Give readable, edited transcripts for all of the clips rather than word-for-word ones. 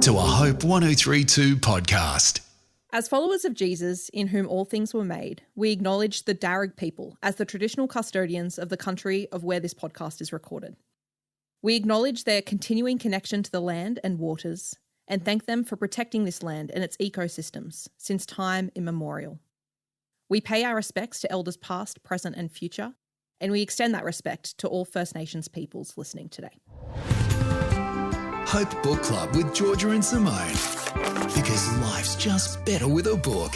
to a Hope 1032 podcast. As followers of Jesus, in whom all things were made, we acknowledge the Darug people as the traditional custodians of the country of where this podcast is recorded. We acknowledge their continuing connection to the land and waters, and thank them for protecting this land and its ecosystems since time immemorial. We pay our respects to elders past, present and future, and we extend that respect to all First Nations peoples listening today. Hope Book Club with Georgia and Simone. Because life's just better with a book.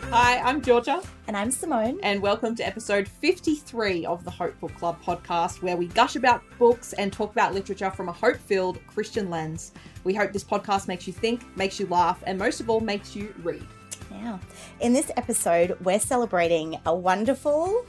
Hi, I'm Georgia. And I'm Simone. And welcome to episode 53 of the Hope Book Club podcast, where we gush about books and talk about literature from a hope-filled Christian lens. We hope this podcast makes you think, makes you laugh, and most of all, makes you read. Yeah. In this episode, we're celebrating a wonderful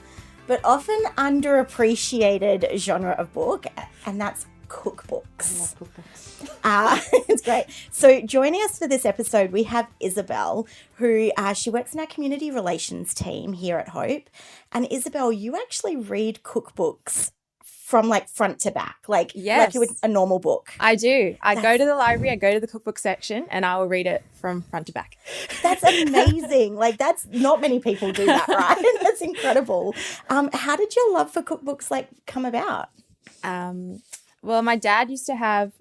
but often underappreciated genre of book, and that's cookbooks. I love cookbooks. It's great. So joining us for this episode, we have Isobel, who she works in our community relations team here at Hope. And Isobel, you actually read cookbooks from like front to back, like you would a normal book. I do. I go to the library, I go to the cookbook section, and I will read it from front to back. That's amazing. That's not many people do that, right? That's incredible. How did your love for cookbooks come about? Well, my dad used to have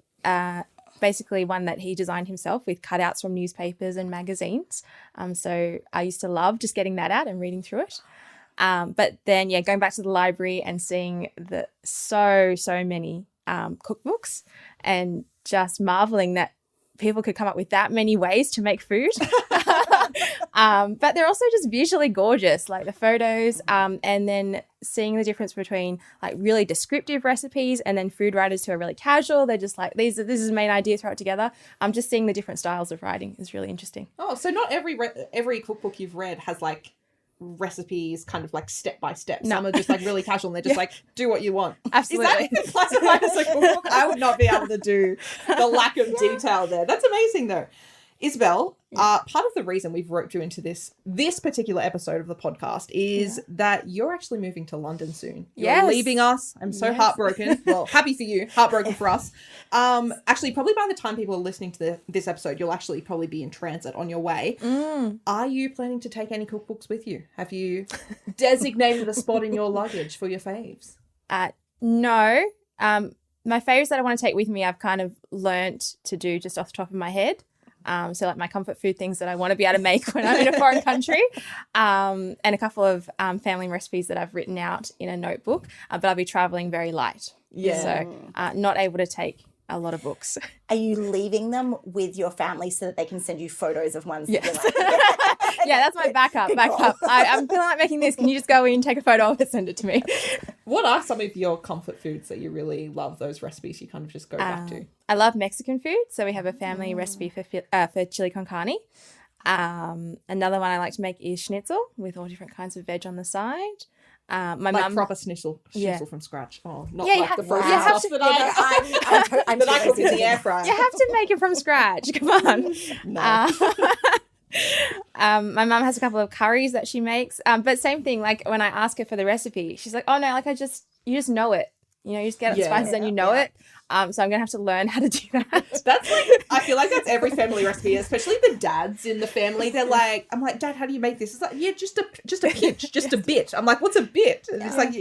basically one that he designed himself with cutouts from newspapers and magazines. So I used to love just getting that out and reading through it. But then, going back to the library and seeing the so many cookbooks and just marveling that people could come up with that many ways to make food. But they're also just visually gorgeous, like the photos, and then seeing the difference between like really descriptive recipes and then food writers who are really casual. They're just like, this is the main idea, throw it together. Just seeing the different styles of writing is really interesting. Oh, so not every cookbook you've read has like recipes kind of like step by step. Some are just like really casual and they're just like, do what you want. Absolutely. Is that even classified as a cookbook? I would not be able to do the lack of detail there. That's amazing though. Isobel, part of the reason we've roped you into this particular episode of the podcast is that you're actually moving to London soon. You're leaving us. I'm so heartbroken. Well, happy for you, heartbroken for us. Actually, probably by the time people are listening to this episode, you'll actually probably be in transit on your way. Are you planning to take any cookbooks with you? Have you designated a spot in your luggage for your faves? No. My faves that I want to take with me, I've kind of learnt to do just off the top of my head. So like my comfort food things that I want to be able to make when I'm in a foreign country, and a couple of family recipes that I've written out in a notebook, but I'll be traveling very light. So not able to take a lot of books. Are you leaving them with your family so that they can send you photos of ones that you like? That's my backup. I'm feeling like making this. Can you just go in, take a photo of it, send it to me? What are some of your comfort foods that you really love, those recipes you kind of just go back to? I love Mexican food. So we have a family recipe for chili con carne. Another one I like to make is schnitzel with all different kinds of veg on the side. My mum proper schnitzel from scratch. Oh, not the frozen stuff that I cook in the air fryer. You have to make it from scratch. Come on. No. My mum has a couple of curries that she makes. But same thing, like when I ask her for the recipe, she's like, oh no, you just know it. You just get spices and you know it. So I'm going to have to learn how to do that. That's I feel like that's every family recipe, especially the dads in the family. They're like, I'm like, Dad, how do you make this? It's like, just a pinch, just a bit. I'm like, what's a bit? And it's like,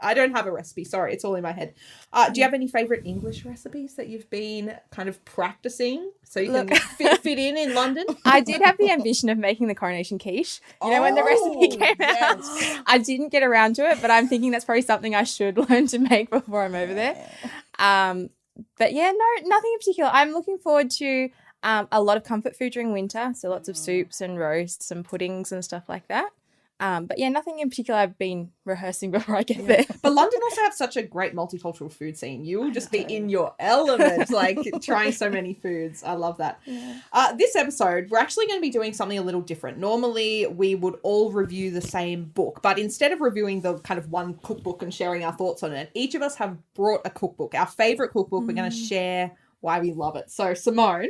I don't have a recipe. Sorry, it's all in my head. Do you have any favorite English recipes that you've been kind of practicing so you can fit in London? I did have the ambition of making the coronation quiche. When the recipe came out, I didn't get around to it, but I'm thinking that's probably something I should learn to make before I'm over there. But nothing in particular. I'm looking forward to a lot of comfort food during winter, so lots of soups and roasts and puddings and stuff like that. But nothing in particular I've been rehearsing before I get there. But London also have such a great multicultural food scene. You will just be in your element, like trying so many foods. I love that. Yeah. This episode, we're actually going to be doing something a little different. Normally, we would all review the same book, but instead of reviewing the kind of one cookbook and sharing our thoughts on it, each of us have brought a cookbook, our favorite cookbook. We're going to share why we love it. So, Simone,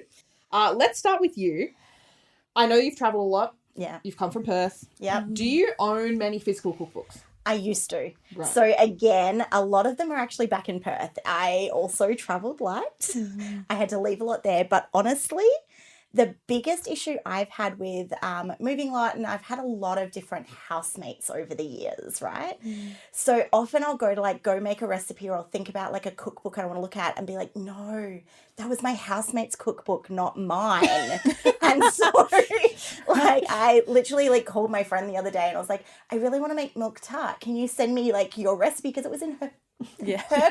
let's start with you. I know you've traveled a lot. Yeah. You've come from Perth. Yeah. Do you own many physical cookbooks? I used to. Right. So again, a lot of them are actually back in Perth. I also travelled light. I had to leave a lot there. But honestly, the biggest issue I've had with moving a lot, and I've had a lot of different housemates over the years, right? So often I'll go make a recipe, or I'll think about like a cookbook I want to look at and be like, no, that was my housemate's cookbook, not mine. And so like I literally like called my friend the other day and I was like, I really want to make milk tart. Can you send me like your recipe? Because it was in her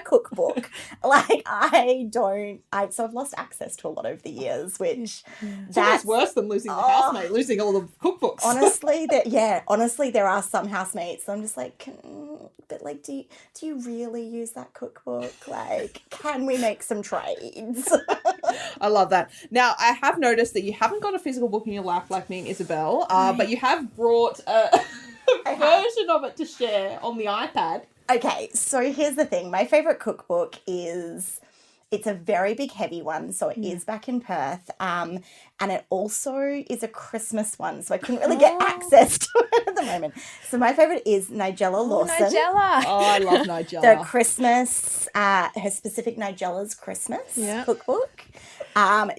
cookbook. Like so I've lost access to a lot over the years, which That's worse than losing the housemate, losing all the cookbooks. honestly, there are some housemates. I'm just like, but like, do you really use that cookbook? Like, can we make some trades? I love that. Now, I have noticed that you haven't got a physical book in your lap like me and Isobel, but you have brought a version of it to share on the iPad. Okay, so here's the thing. My favourite cookbook it's a very big, heavy one, so it is back in Perth, and it also is a Christmas one, so I couldn't really get access to it at the moment. So my favourite is Nigella Lawson. Nigella. Oh, I love Nigella. The Christmas, her specific Nigella's Christmas cookbook.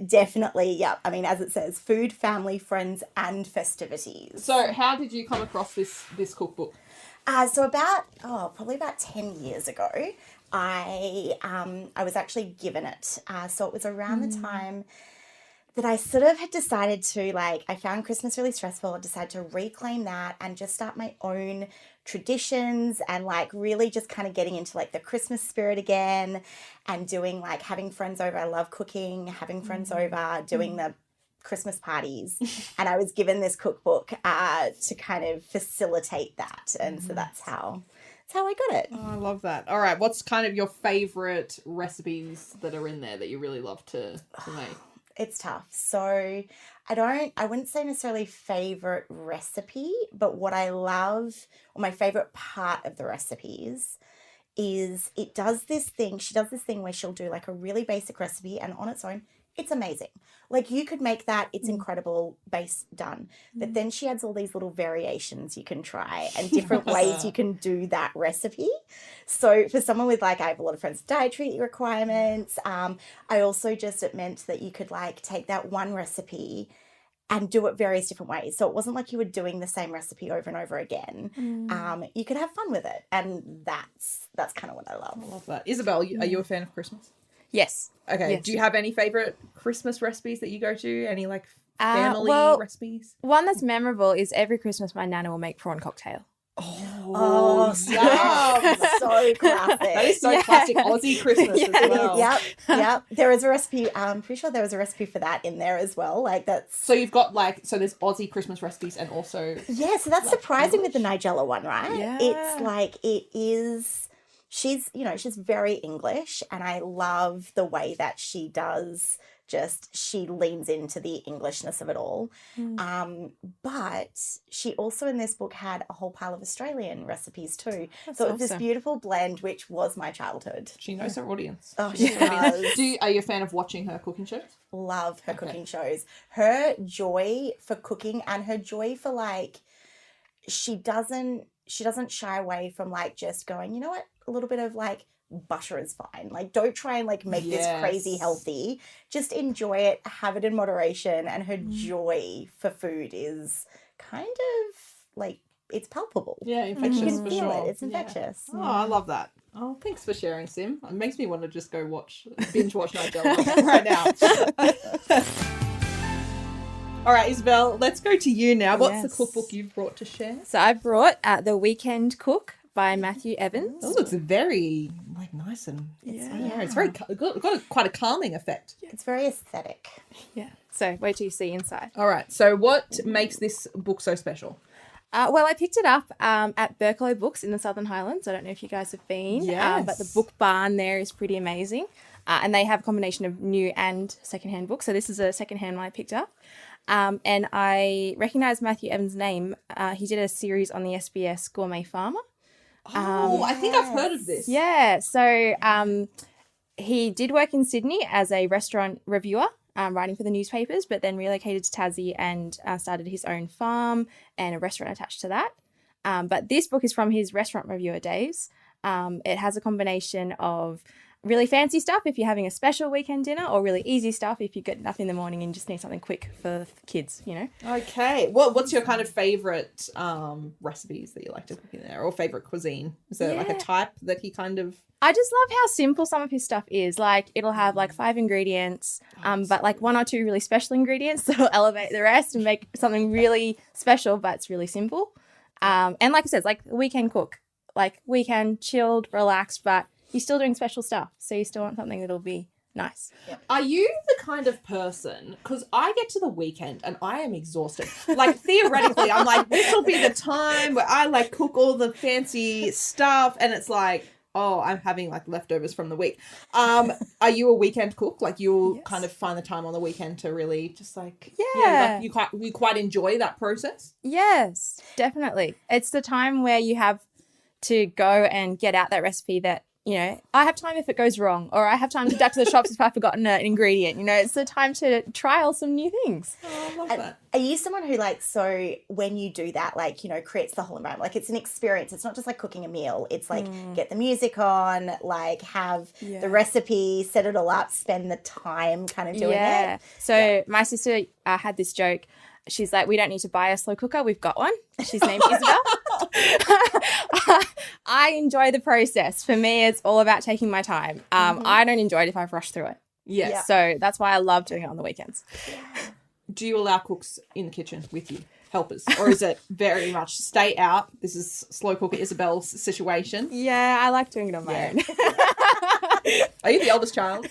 Definitely, yeah. I mean, as it says, food, family, friends, and festivities. So how did you come across this cookbook? So probably about 10 years ago, I was actually given it. So it was around the time that I sort of had decided to, like, I found Christmas really stressful. I decided to reclaim that and just start my own traditions and, like, really just kind of getting into, like, the Christmas spirit again and doing, like, having friends over. I love cooking, having friends over, doing the Christmas parties, and I was given this cookbook to kind of facilitate that, and so that's how I got it. Oh, I love that. All right, what's kind of your favorite recipes that are in there that you really love to make? It's tough. So I wouldn't say necessarily favorite recipe, but what I love, or my favorite part of the recipes, is she does this thing where she'll do like a really basic recipe, and on its own it's amazing. Like, you could make that, it's incredible, base done. But then she adds all these little variations you can try and different ways you can do that recipe. So for someone with, like, I have a lot of friends with dietary requirements. I also it meant that you could, like, take that one recipe and do it various different ways. So it wasn't like you were doing the same recipe over and over again. You could have fun with it. And that's kind of what I love. I love that. Isobel, are you a fan of Christmas? Yes. Okay. Yes. Do you have any favourite Christmas recipes that you go to? Any, like, family recipes? One that's memorable is every Christmas my nana will make prawn cocktail. Oh, so classic. That is so classic Aussie Christmas as well. Yep. There is a recipe. I'm pretty sure there was a recipe for that in there as well. Like, that's. So you've got, like, so there's Aussie Christmas recipes and also. Yeah, so that's, like, surprising English with the Nigella one, right? Yeah. It's like, it is. She's very English, and I love the way that she does. She leans into the Englishness of it all. But she also in this book had a whole pile of Australian recipes too. That's so it was this awesome. beautiful blend, which was my childhood. She knows her audience. Oh, she does. Are you a fan of watching her cooking shows? Love her cooking shows. Her joy for cooking and her joy for, like, she doesn't shy away from, like, just going, you know what, a little bit of, like, butter is fine. Like, don't try and, like, make this crazy healthy. Just enjoy it, have it in moderation, and her joy for food is kind of, like, it's palpable. Yeah, infectious You can for feel sure. it. It's infectious. Oh, I love that. Oh, thanks for sharing, Sim. It makes me want to just go binge watch Nigella right now. All right, Isobel, let's go to you now. What's the cookbook you've brought to share? So I brought The Weekend Cook by Matthew Evans. Oh, looks very, like, nice and it's very got quite a calming effect. It's very aesthetic. Yeah. So wait till you see inside. All right. So what makes this book so special? Well, I picked it up at Berkeley Books in the Southern Highlands. I don't know if you guys have been, but the book barn there is pretty amazing. And they have a combination of new and secondhand books. So this is a secondhand one I picked up. And I recognise Matthew Evans' name. He did a series on the SBS Gourmet Farmer. I think I've heard of this. Yeah. So he did work in Sydney as a restaurant reviewer, writing for the newspapers, but then relocated to Tassie and started his own farm and a restaurant attached to that. But this book is from his restaurant reviewer days. It has a combination of really fancy stuff if you're having a special weekend dinner, or really easy stuff if you get up in the morning and just need something quick for the kids, you know. Okay. What's your kind of favourite recipes that you like to cook in there, or favourite cuisine? Is there like a type that he kind of... I just love how simple some of his stuff is. Like, it'll have like 5 ingredients, but like 1 or 2 really special ingredients that'll elevate the rest and make something really special, but it's really simple. And like I said, it's like weekend cook, like weekend chilled, relaxed, but you're still doing special stuff. So you still want something that'll be nice. Yep. Are you the kind of person, because I get to the weekend and I am exhausted. Like, theoretically, I'm like, this will be the time where I like cook all the fancy stuff, and it's like, oh, I'm having like leftovers from the week. Are you a weekend cook? Like, you'll kind of find the time on the weekend to really just like, you quite enjoy that process? Yes, definitely. It's the time where you have to go and get out that recipe that, you know, I have time if it goes wrong, or I have time to duck to the shops if I've forgotten an ingredient. You know, it's the time to trial some new things. Oh, I love that. Are you someone who, like, so when you do that, like, you know, creates the whole environment? Like, it's an experience. It's not just like cooking a meal. It's like get the music on, like have the recipe, set it all up, spend the time kind of doing it. So my sister had this joke. She's like, we don't need to buy a slow cooker. We've got one. She's named Isobel. I enjoy the process. For me, it's all about taking my time. I don't enjoy it if I've rushed through it. Yes. Yeah. So that's why I love doing it on the weekends. Do you allow cooks in the kitchen with you? Helpers? Or is it very much stay out? This is slow cooker Isabel's situation. Yeah, I like doing it on my own. Are you the eldest child?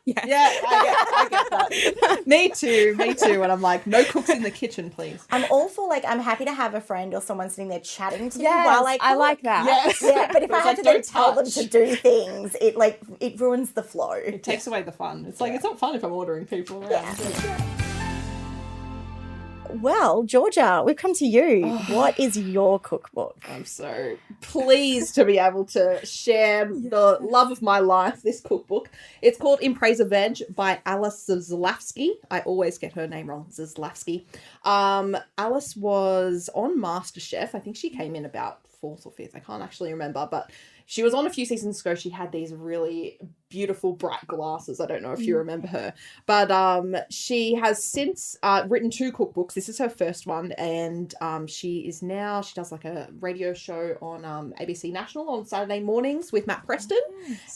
Yeah. Yeah, I get that. Me too. And I'm like, no cooks in the kitchen, please. I'm all for, like, I'm happy to have a friend or someone sitting there chatting to me Yes, while I cook. I like that. Yes. Yeah, but if I It's have like, to then don't tell them touch. to do things, it ruins the flow. It takes away the fun. It's like, it's not fun if I'm ordering people around. Well, Georgia, we've come to you. What is your cookbook? I'm so pleased to be able to share the love of my life, this cookbook. It's called In Praise of Veg by Alice Zaslavsky. I always get her name wrong, Zaslavsky. Alice was on MasterChef. I think she came in about 4th or 5th. I can't actually remember, but she was on a few seasons ago. She had these really beautiful bright glasses. I don't know if you remember her, but she has since written 2 cookbooks. This is her first one, and she does like a radio show on ABC National on Saturday mornings with Matt Preston,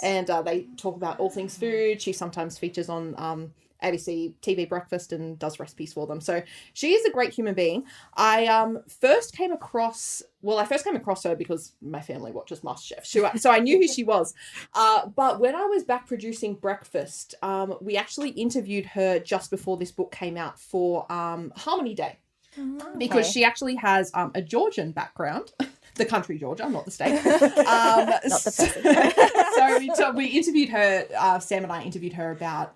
and they talk about all things food. She sometimes features on ABC TV breakfast and does recipes for them. So she is a great human being. I first came across her because my family watches MasterChef. So I knew who she was. But when I was back producing breakfast, we actually interviewed her just before this book came out for Harmony Day. Because she actually has a Georgian background. The country Georgia, not the state. Not the person. So we interviewed her, Sam and I interviewed her about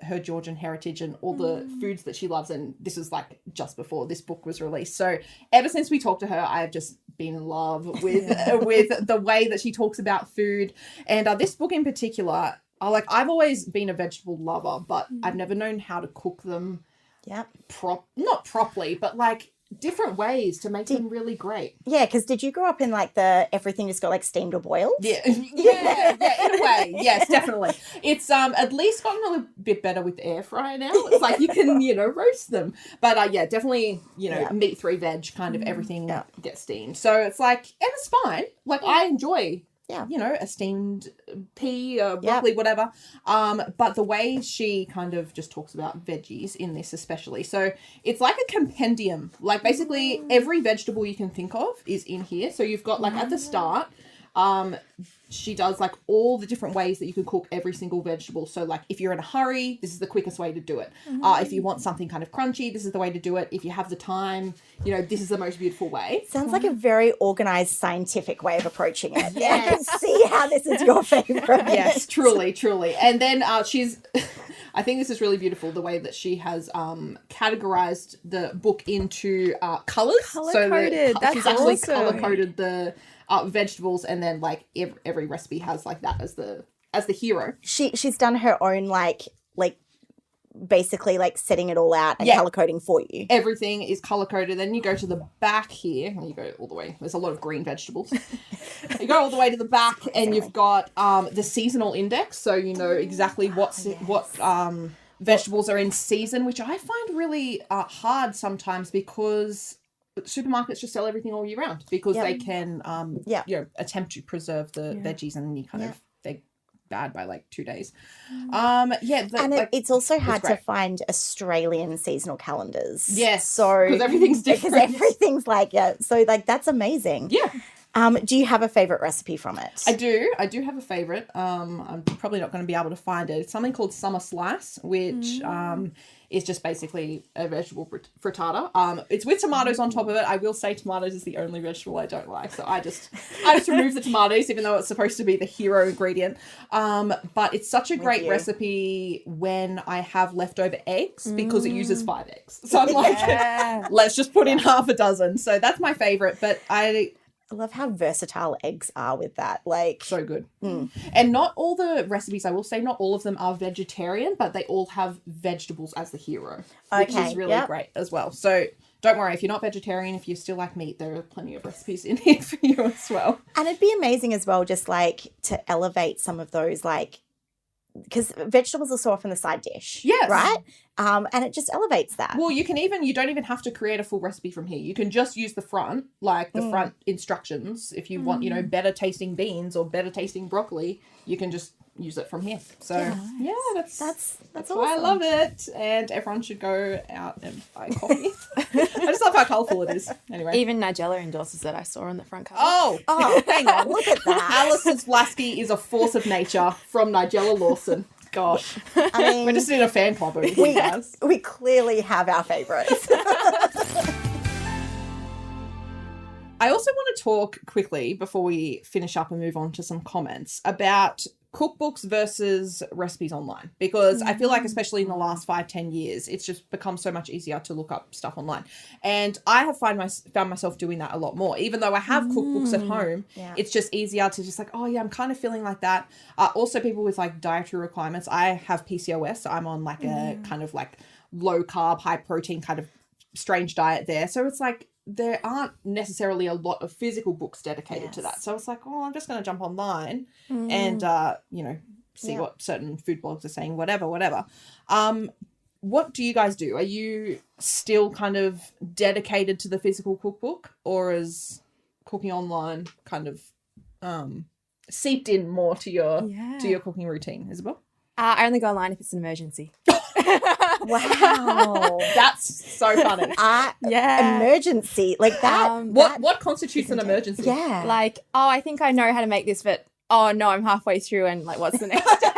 her Georgian heritage and all the foods that she loves. And this was like just before this book was released. So ever since we talked to her, I've just been in love with the way that she talks about food. And this book in particular, I've always been a vegetable lover, but I've never known how to cook them. Yeah. Not properly, but like different ways to make them really great. Yeah, because did you grow up in like the everything just got like steamed or boiled? Yeah, in a way. Yes, definitely. It's at least gotten a little bit better with the air fryer now. It's like you can, roast them. But definitely, meat 3 veg kind of everything gets steamed. So it's like, and it's fine. Like I enjoy a steamed pea, broccoli, whatever. But the way she kind of just talks about veggies in this especially. So it's like a compendium. Like basically every vegetable you can think of is in here. So you've got like at the start, she does like all the different ways that you can cook every single vegetable. So like if you're in a hurry, this is the quickest way to do it. If you want something kind of crunchy, this is the way to do it. If you have the time, this is the most beautiful way. Sounds like a very organized scientific way of approrized it. Yes. I can see how this is your favorite. Yes, truly. And then she's, I think this is really beautiful, the way that she has categorized the book into colors. Color-coded. That's she's actually awesome. color-coded the vegetables, and then like every recipe has like that as the hero. She's done her own like basically like setting it all out and Yeah. color coding for you. Everything is color coded. Then you go to the back here, and you go all the way. There's a lot of green vegetables. You go all the way to the back, and you've got the seasonal index, so you know exactly what vegetables are in season, which I find really hard sometimes because supermarkets just sell everything all year round because they can attempt to preserve the veggies, and then you kind of they're bad by like 2 days. It's also hard to find Australian seasonal calendars. Yes, so because everything's different. Because everything's like so like that's amazing. Yeah. Do you have a favorite recipe from it? I do have a favorite. I'm probably not going to be able to find it. It's something called summer slice, which is just basically a vegetable frittata. It's with tomatoes on top of it. I will say tomatoes is the only vegetable I don't like, so I just remove the tomatoes, even though it's supposed to be the hero ingredient. But it's such a great recipe when I have leftover eggs because it uses 5 eggs. So I'm like, let's just put in half a dozen. So that's my favorite. But I love how versatile eggs are with that. Like, so good. And not all the recipes, I will say, not all of them are vegetarian, but they all have vegetables as the hero, which is really great as well. So don't worry, if you're not vegetarian, if you still like meat, there are plenty of recipes in here for you as well. And it'd be amazing as well, just like to elevate some of those, like, because vegetables are so often the side dish. Yes. Right? And it just elevates that. Well, you don't even have to create a full recipe from here. You can just use the front, like the front instructions. If you want, better tasting beans or better tasting broccoli, you can just use it from here. So that's awesome. why I love it. And everyone should go out and buy coffee. I just love how colourful it is. Anyway. Even Nigella endorses it. I saw on the front cover. Oh, hang on. Look at that. Zaslavsky is a force of nature from Nigella Lawson. Gosh. I mean, we're just in a fan club over here, guys. We clearly have our favourites. I also want to talk quickly before we finish up and move on to some comments about cookbooks versus recipes online, because I feel like especially in the last 5-10 years it's just become so much easier to look up stuff online, and I have found myself doing that a lot more. Even though I have cookbooks at home, it's just easier to just like, oh yeah, I'm kind of feeling like that. Also people with like dietary requirements, I have PCOS, so I'm on like a kind of like low carb, high protein kind of strange diet there, so it's like there aren't necessarily a lot of physical books dedicated to that. So it's like, oh, I'm just going to jump online and, see what certain food blogs are saying, whatever. What do you guys do? Are you still kind of dedicated to the physical cookbook, or is cooking online kind of seeped in more to your cooking routine, Isobel? I only go online if it's an emergency. Wow. That's so funny. Emergency. Like that. What constitutes an emergency? Yeah. Like, oh, I think I know how to make this, but oh no, I'm halfway through and like, what's the next step?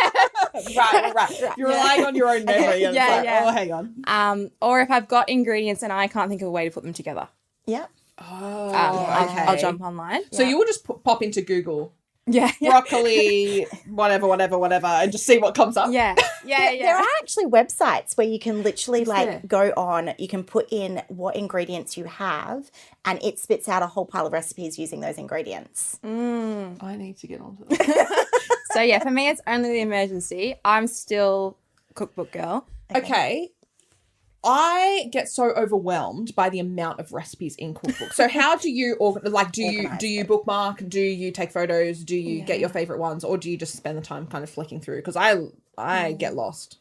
Right. You're relying on your own memory. And oh, hang on. Or if I've got ingredients and I can't think of a way to put them together. Yeah. Oh, okay. I'll jump online. So you will just pop into Google. Yeah. Broccoli, whatever, and just see what comes up. Yeah. There are actually websites where you can literally go on, you can put in what ingredients you have and it spits out a whole pile of recipes using those ingredients. I need to get onto that. So yeah, for me, it's only the emergency. I'm still cookbook girl. Okay. I get so overwhelmed by the amount of recipes in cookbooks. So how do you do you bookmark? Do you take photos? Do you get your favorite ones, or do you just spend the time kind of flicking through? Because I get lost.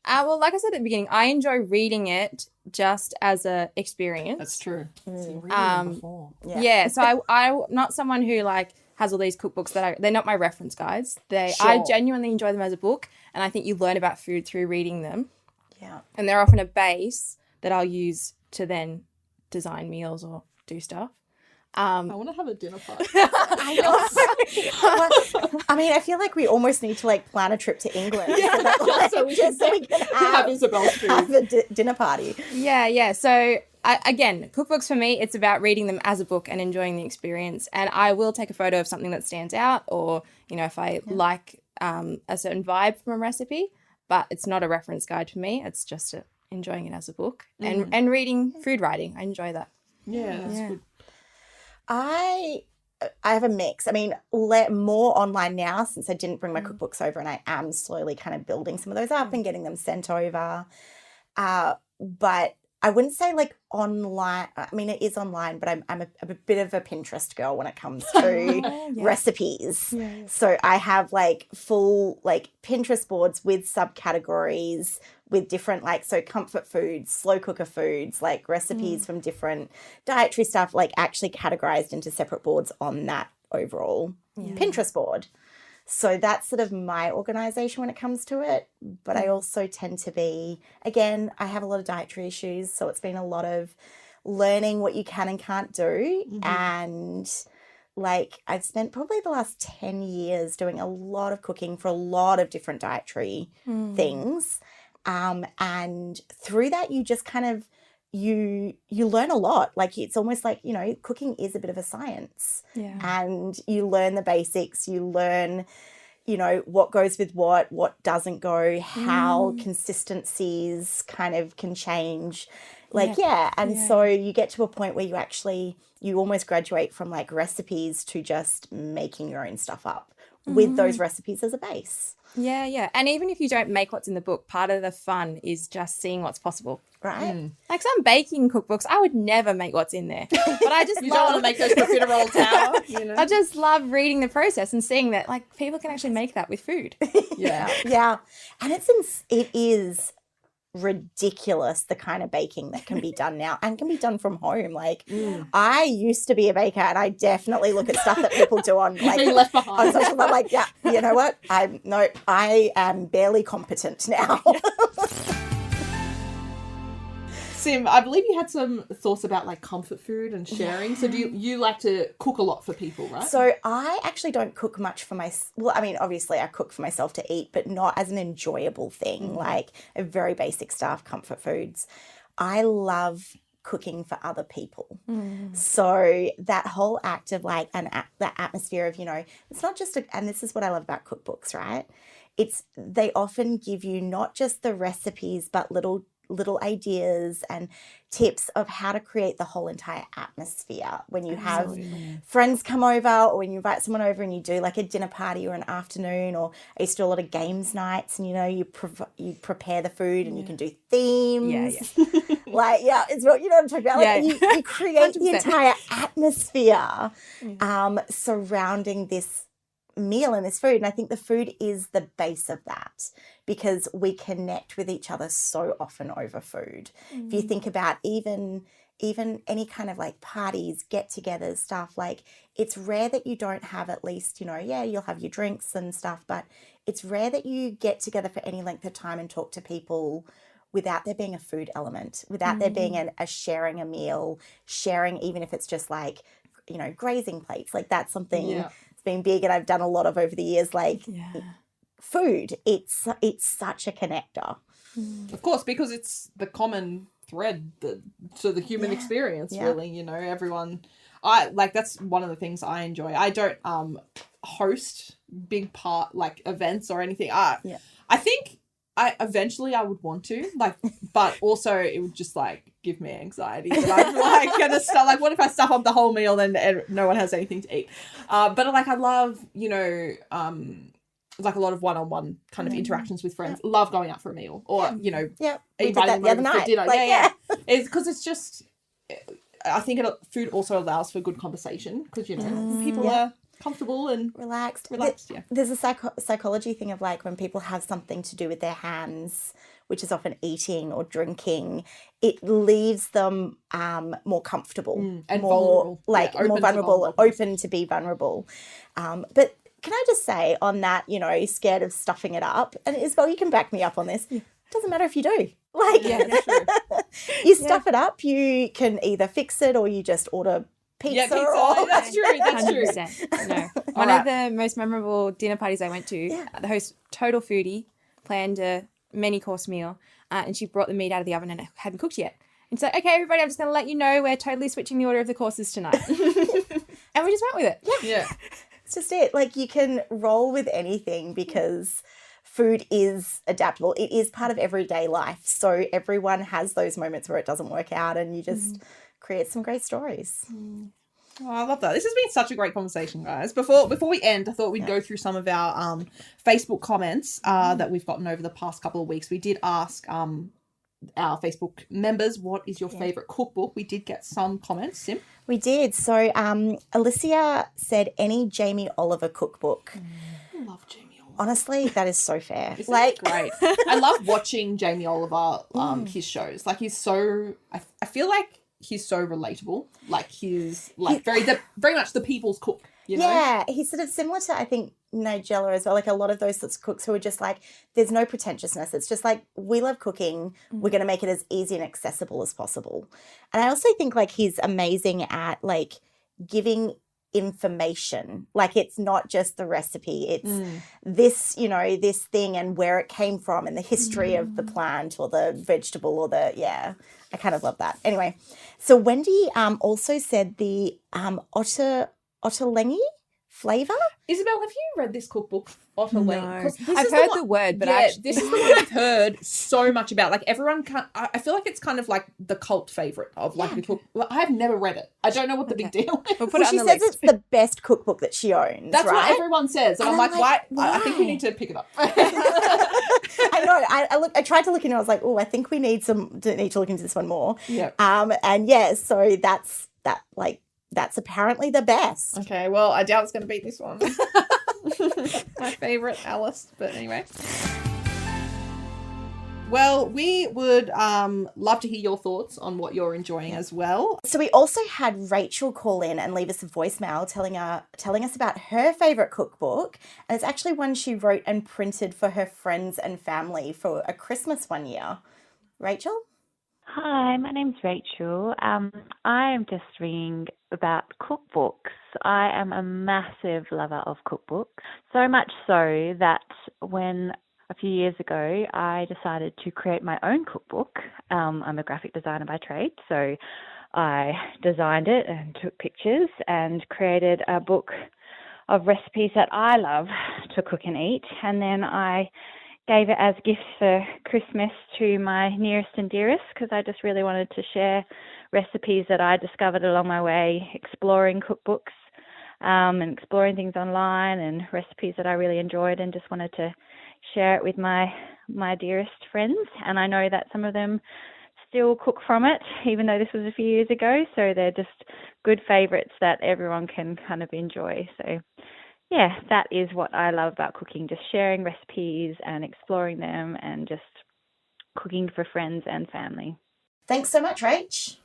Well, like I said at the beginning, I enjoy reading it just as a experience. That's true. So you're reading them before. Yeah. So I'm not someone who like has all these cookbooks they're not my reference guides. I genuinely enjoy them as a book, and I think you learn about food through reading them. Yeah. And they're often a base that I'll use to then design meals or do stuff. I want to have a dinner party. I mean, I feel like we almost need to like plan a trip to England so we can have Isabel's food. Have a dinner party. Yeah. So again, cookbooks for me, it's about reading them as a book and enjoying the experience. And I will take a photo of something that stands out, or if I like a certain vibe from a recipe. But it's not a reference guide for me. It's just enjoying it as a book and reading food writing. I enjoy that. Yeah, that's good. I I have a mix. I mean, more online now since I didn't bring my cookbooks over, and I am slowly kind of building some of those up and getting them sent over. But I wouldn't say like online. I mean, it is online, but I'm a bit of a Pinterest girl when it comes to recipes. Yeah. So I have like full like Pinterest boards with subcategories with different like, so comfort foods, slow cooker foods, like recipes from different dietary stuff, like actually categorized into separate boards on that overall Pinterest board. So that's sort of my organization when it comes to it. But I also tend to be, again, I have a lot of dietary issues. So it's been a lot of learning what you can and can't do. And like I've spent probably the last 10 years doing a lot of cooking for a lot of different dietary things. And through that, you just kind of, you learn a lot. Like it's almost like, you know, cooking is a bit of a science. Yeah. And you learn the basics, you learn, you know, what goes with what doesn't go, how consistencies kind of can change. Like, so you get to a point where you almost graduate from like recipes to just making your own stuff up with those recipes as a base. Yeah, yeah. And even if you don't make what's in the book, part of the fun is just seeing what's possible. Right. Like some baking cookbooks, I would never make what's in there. But I just You don't want to make those profiterole tower, you know? I just love reading the process and seeing that like people can actually make that with food. Yeah. Yeah. And it is ridiculous the kind of baking that can be done now and can be done from home. Like I used to be a baker and I definitely look at stuff that people do on like Being left behind. on social. I'm like, yeah, you know what? I am barely competent now. Sim, I believe you had some thoughts about like comfort food and sharing. So do you like to cook a lot for people, right? So I actually don't cook much for well, I mean, obviously I cook for myself to eat, but not as an enjoyable thing, like a very basic stuff, comfort foods. I love cooking for other people. So that whole act of like that atmosphere of, you know, it's not just and this is what I love about cookbooks, right? They often give you not just the recipes, but little ideas and tips of how to create the whole entire atmosphere when you have friends come over, or when you invite someone over and you do like a dinner party or an afternoon, or I used to do a lot of games nights, and you know, you prepare the food and you can do themes. Like, it's what, you know what I'm talking about. Like, you create 100%. The entire atmosphere surrounding this meal and this food. And I think the food is the base of that, because we connect with each other so often over food. If you think about even any kind of like parties, get-togethers, stuff, like it's rare that you don't have at least, you know, you'll have your drinks and stuff, but it's rare that you get together for any length of time and talk to people without there being a food element, without there being a sharing a meal, sharing, even if it's just like, you know, grazing plates. Like that's something that's been big and I've done a lot of over the years, like food. It's such a connector. Of course, because it's the common thread to the human experience, really, you know, everyone. That's one of the things I enjoy. I don't host big like events or anything. I think eventually I would want to, like, but also it would just like give me anxiety that I'm like gonna start, like, what if I stuff up the whole meal and no one has anything to eat? But like I love, you know, like a lot of one-on-one kind of interactions with friends. Love going out for a meal, or you know, inviting them over for dinner. Like, it's because it's just, I think food also allows for good conversation, because you know people are comfortable and relaxed. There's a psychology thing of like when people have something to do with their hands, which is often eating or drinking, it leaves them more comfortable and more vulnerable. Like more vulnerable, open to be vulnerable. But can I just say on that, you know, scared of stuffing it up, and Isobel, you can back me up on this. It doesn't matter if you do. Like, that's true. You stuff it up, you can either fix it or you just order pizza. Yeah, pizza. That's true. That's 100%. No. One of the most memorable dinner parties I went to, the host, total foodie, planned a many course meal, and she brought the meat out of the oven and it hadn't cooked yet. And so, okay, everybody, I'm just going to let you know we're totally switching the order of the courses tonight. And we just went with it. Yeah. It's just it. Like, you can roll with anything because food is adaptable. It is part of everyday life. So everyone has those moments where it doesn't work out, and you just create some great stories. Oh, I love that. This has been such a great conversation, guys. Before we end, I thought we'd go through some of our Facebook comments that we've gotten over the past couple of weeks. We did ask our Facebook members, what is your favourite cookbook? We did get some comments, Sim. We did. So Alicia said any Jamie Oliver cookbook. I love Jamie Oliver. Honestly, that is so fair. Isn't it great? I love watching Jamie Oliver, his shows. Like, he's so, I feel like he's so relatable. Like, he's like very much the people's cook, you know? Yeah, he's sort of similar to, I think, Nigella as well. Like, a lot of those sorts of cooks who are just like, there's no pretentiousness. It's just like, we love cooking. We're going to make it as easy and accessible as possible. And I also think, like, he's amazing at, like, giving information. Like, it's not just the recipe. It's this, you know, this thing and where it came from and the history of the plant or the vegetable or I kind of love that. Anyway, so Wendy also said the Otterlengi flavour. Isabel, have you read this cookbook, Otterlengi? No. I've heard the word, but this is the one I've heard so much about. Like, everyone I feel like it's kind of like the cult favourite of like the cook. Well, I have never read it. I don't know what the big deal is. We'll put it on She the says list. it's the best cookbook that she owns. That's right? what everyone says. And I'm like, why? I think we need to pick it up. I know. I tried to look into it. I was like, oh, I think we need to look into this one more. Yeah. And yeah, so that's apparently the best. Okay, well, I doubt it's going to beat this one. My favourite, Alice. But anyway. Well, we would love to hear your thoughts on what you're enjoying as well. So we also had Rachel call in and leave us a voicemail telling us about her favourite cookbook. And it's actually one she wrote and printed for her friends and family for a Christmas one year. Rachel? Hi, my name's Rachel. I am just ringing about cookbooks. I am a massive lover of cookbooks, so much so that when a few years ago I decided to create my own cookbook. I'm a graphic designer by trade, so I designed it and took pictures and created a book of recipes that I love to cook and eat, and then I gave it as gifts for Christmas to my nearest and dearest because I just really wanted to share recipes that I discovered along my way, exploring cookbooks and exploring things online and recipes that I really enjoyed, and just wanted to share it with my dearest friends. And I know that some of them still cook from it, even though this was a few years ago. So they're just good favourites that everyone can kind of enjoy. So yeah, that is what I love about cooking, just sharing recipes and exploring them and just cooking for friends and family. Thanks so much, Rach.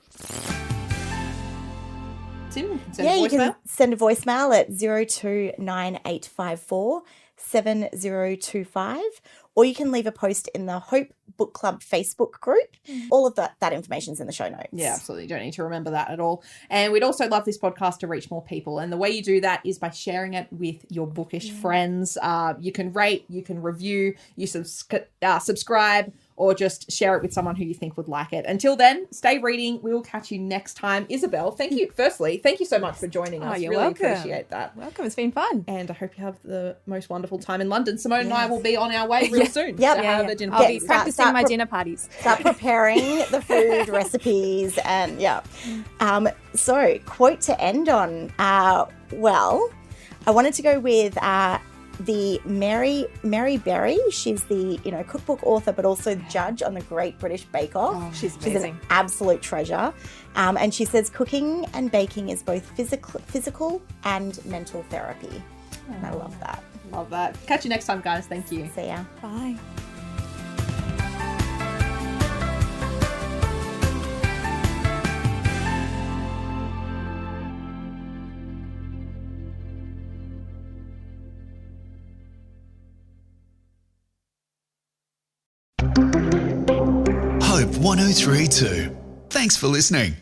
Tim, You can send a voicemail at 029854 7025, or you can leave a post in the Hope Book Club Facebook group. All of that information's in the show notes. Yeah, absolutely. You don't need to remember that at all. And we'd also love this podcast to reach more people. And the way you do that is by sharing it with your bookish friends. You can rate, you can review, you subscribe, or just share it with someone who you think would like it. Until then, stay reading. We will catch you next time. Isabel, thank you. Firstly, thank you so much for joining us. You're really welcome. appreciate that. Welcome. It's been fun. And I hope you have the most wonderful time in London. Simone and I will be on our way real soon. Yep. To have a dinner I'll party. be practicing my dinner parties. Start preparing the food, recipes, and so, quote to end on. Well, I wanted to go with the Mary Berry. She's the cookbook author, but also judge on the Great British Bake Off. Oh, she's She's amazing. an absolute treasure. And she says cooking and baking is both physical and mental therapy. And I love that. Love that. Catch you next time, guys. Thank you. See ya. Bye. Hope 1032. Thanks for listening.